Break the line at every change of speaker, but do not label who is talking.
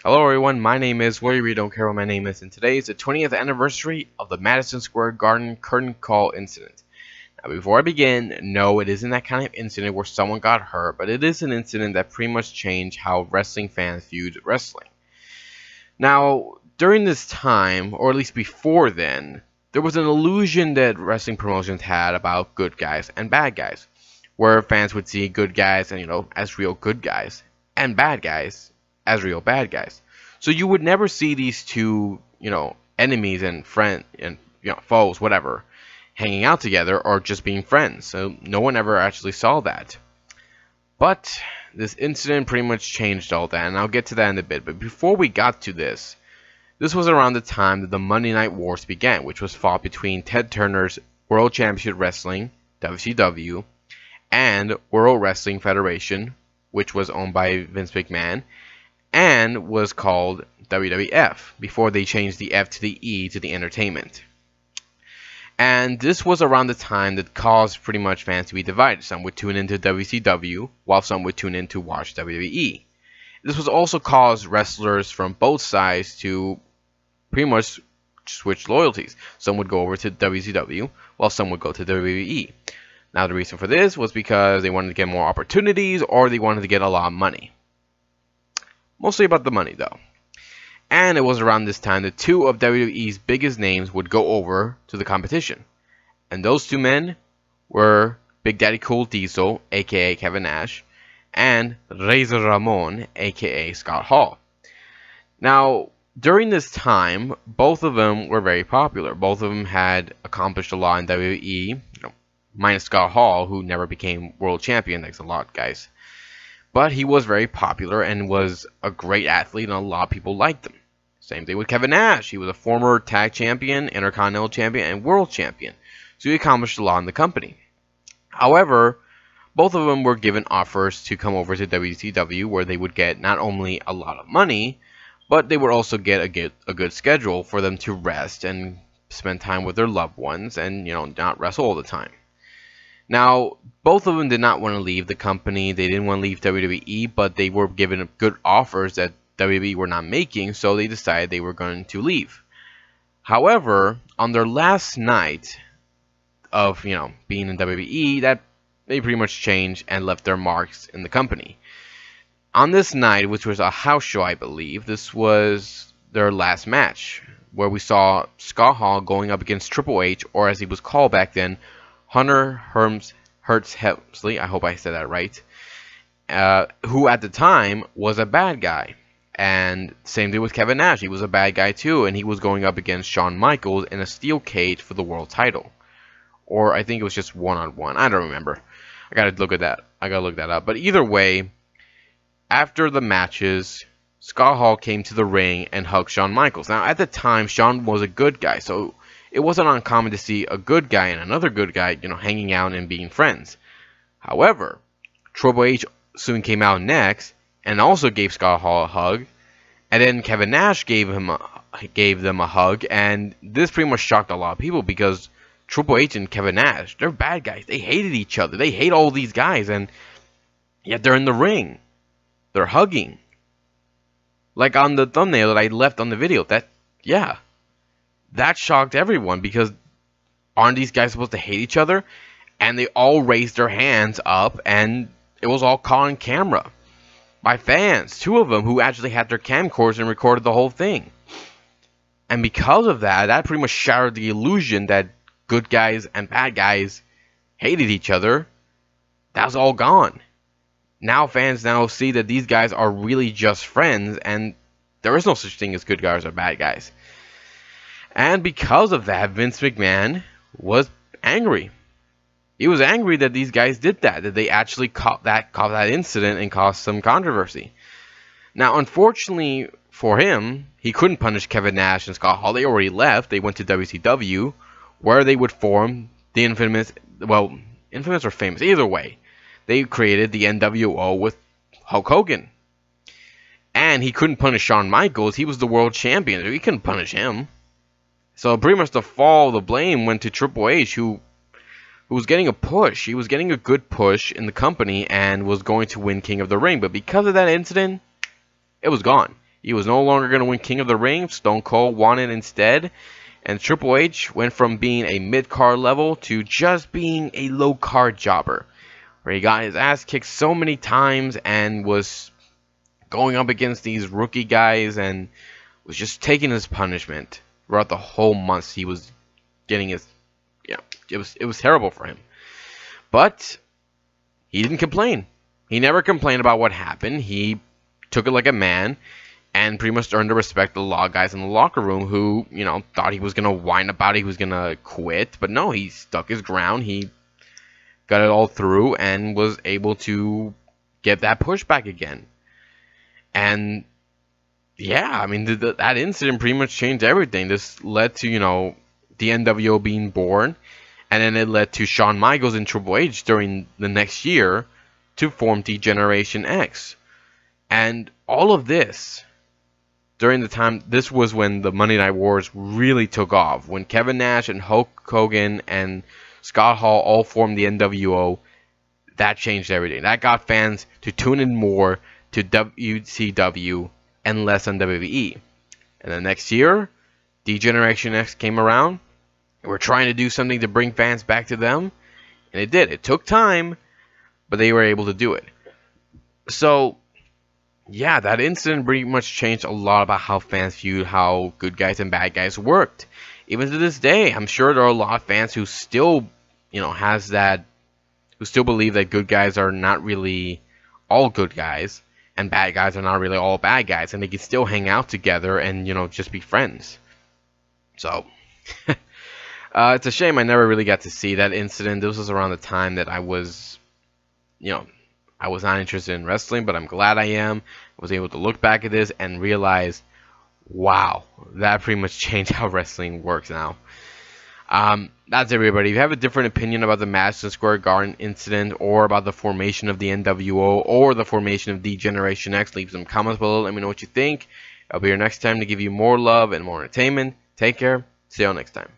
Hello everyone, my name is Well, you really don't care what my name is, and today is the 20th anniversary of the Madison Square Garden curtain call incident. Now before I begin, no, it isn't that kind of incident where someone got hurt, but it is an incident that pretty much changed how wrestling fans viewed wrestling. Now, during this time, or at least before then, there was an illusion that wrestling promotions had about good guys and bad guys, where fans would see good guys and, as real good guys, and bad guys as real bad guys. So you would never see these two, enemies and foes, whatever, hanging out together or just being friends. So no one ever actually saw that. But this incident pretty much changed all that, and I'll get to that in a bit. But before we got to this was around the time that the Monday Night Wars began, which was fought between Ted Turner's World Championship Wrestling, WCW, and World Wrestling Federation, which was owned by Vince McMahon, and was called WWF, before they changed the F to the E to the entertainment. And this was around the time that caused pretty much fans to be divided. Some would tune into WCW, while some would tune in to watch WWE. This was also caused wrestlers from both sides to pretty much switch loyalties. Some would go over to WCW, while some would go to WWE. Now the reason for this was because they wanted to get more opportunities, or they wanted to get a lot of money. Mostly about the money though. And it was around this time that two of WWE's biggest names would go over to the competition. And those two men were Big Daddy Cool Diesel, aka Kevin Nash, and Razor Ramon, aka Scott Hall. Now, during this time, both of them were very popular. Both of them had accomplished a lot in WWE, minus Scott Hall, who never became world champion. Thanks a lot, guys. But he was very popular and was a great athlete, and a lot of people liked him. Same thing with Kevin Nash. He was a former tag champion, intercontinental champion, and world champion. So he accomplished a lot in the company. However, both of them were given offers to come over to WCW, where they would get not only a lot of money, but they would also get a good schedule for them to rest and spend time with their loved ones and, not wrestle all the time. Now, both of them did not want to leave the company. They didn't want to leave WWE, but they were given good offers that WWE were not making, so they decided they were going to leave. However, on their last night of, being in WWE, that they pretty much changed and left their marks in the company. On this night, which was a house show, I believe, this was their last match, where we saw Scott Hall going up against Triple H, or as he was called back then, Hunter Hearst Helmsley, I hope I said that right, who at the time was a bad guy. And same thing with Kevin Nash, he was a bad guy too, and he was going up against Shawn Michaels in a steel cage for the world title. Or I think it was just one-on-one, I don't remember. I gotta look that up. But either way, after the matches, Scott Hall came to the ring and hugged Shawn Michaels. Now at the time, Shawn was a good guy, so it wasn't uncommon to see a good guy and another good guy, hanging out and being friends. However, Triple H soon came out next and also gave Scott Hall a hug, and then Kevin Nash gave them a hug, and this pretty much shocked a lot of people because Triple H and Kevin Nash, they're bad guys. They hated each other. They hate all these guys, and yet they're in the ring. They're hugging. Like on the thumbnail that I left on the video. That shocked everyone because aren't these guys supposed to hate each other? And they all raised their hands up, and it was all caught on camera by fans. Two of them who actually had their camcorders and recorded the whole thing. And because of that, that pretty much shattered the illusion that good guys and bad guys hated each other. That was all gone. Now fans see that these guys are really just friends, and there is no such thing as good guys or bad guys. And because of that, Vince McMahon was angry. He was angry that these guys did that they actually caught that incident and caused some controversy. Now, unfortunately for him, he couldn't punish Kevin Nash and Scott Hall. They already left. They went to WCW, where they would form the infamous or famous, either way. They created the NWO with Hulk Hogan. And he couldn't punish Shawn Michaels. He was the world champion, so he couldn't punish him. So pretty much the fall of the blame went to Triple H, who was getting a push. He was getting a good push in the company and was going to win King of the Ring. But because of that incident, it was gone. He was no longer going to win King of the Ring. Stone Cold won it instead. And Triple H went from being a mid-card level to just being a low-card jobber, where he got his ass kicked so many times and was going up against these rookie guys and was just taking his punishment throughout the whole months. He was getting his, it was terrible for him. But he didn't complain. He never complained about what happened. He took it like a man and pretty much earned the respect of a lot of guys in the locker room who, thought he was going to whine about it, he was going to quit. But no, he stuck his ground. He got it all through and was able to get that pushback again. And yeah, I mean, that incident pretty much changed everything. This led to, the NWO being born. And then it led to Shawn Michaels and Triple H during the next year to form D-Generation X. And all of this, during the time, this was when the Monday Night Wars really took off. When Kevin Nash and Hulk Hogan and Scott Hall all formed the NWO, that changed everything. That got fans to tune in more to WCW and less on WWE. And the next year, D-Generation X came around. We're trying to do something to bring fans back to them. And it did. It took time, but they were able to do it. So, yeah, that incident pretty much changed a lot about how fans viewed how good guys and bad guys worked. Even to this day, I'm sure there are a lot of fans who still, who still believe that good guys are not really all good guys, and bad guys are not really all bad guys, and they can still hang out together and, just be friends. So, it's a shame I never really got to see that incident. This was around the time that I was, I was not interested in wrestling, but I'm glad I am. I was able to look back at this and realize, wow, that pretty much changed how wrestling works now. That's everybody. If you have a different opinion about the Madison Square Garden incident, or about the formation of the NWO, or the formation of D-Generation X, leave some comments below. Let me know what you think. I'll be here next time to give you more love and more entertainment. Take care. See you all next time.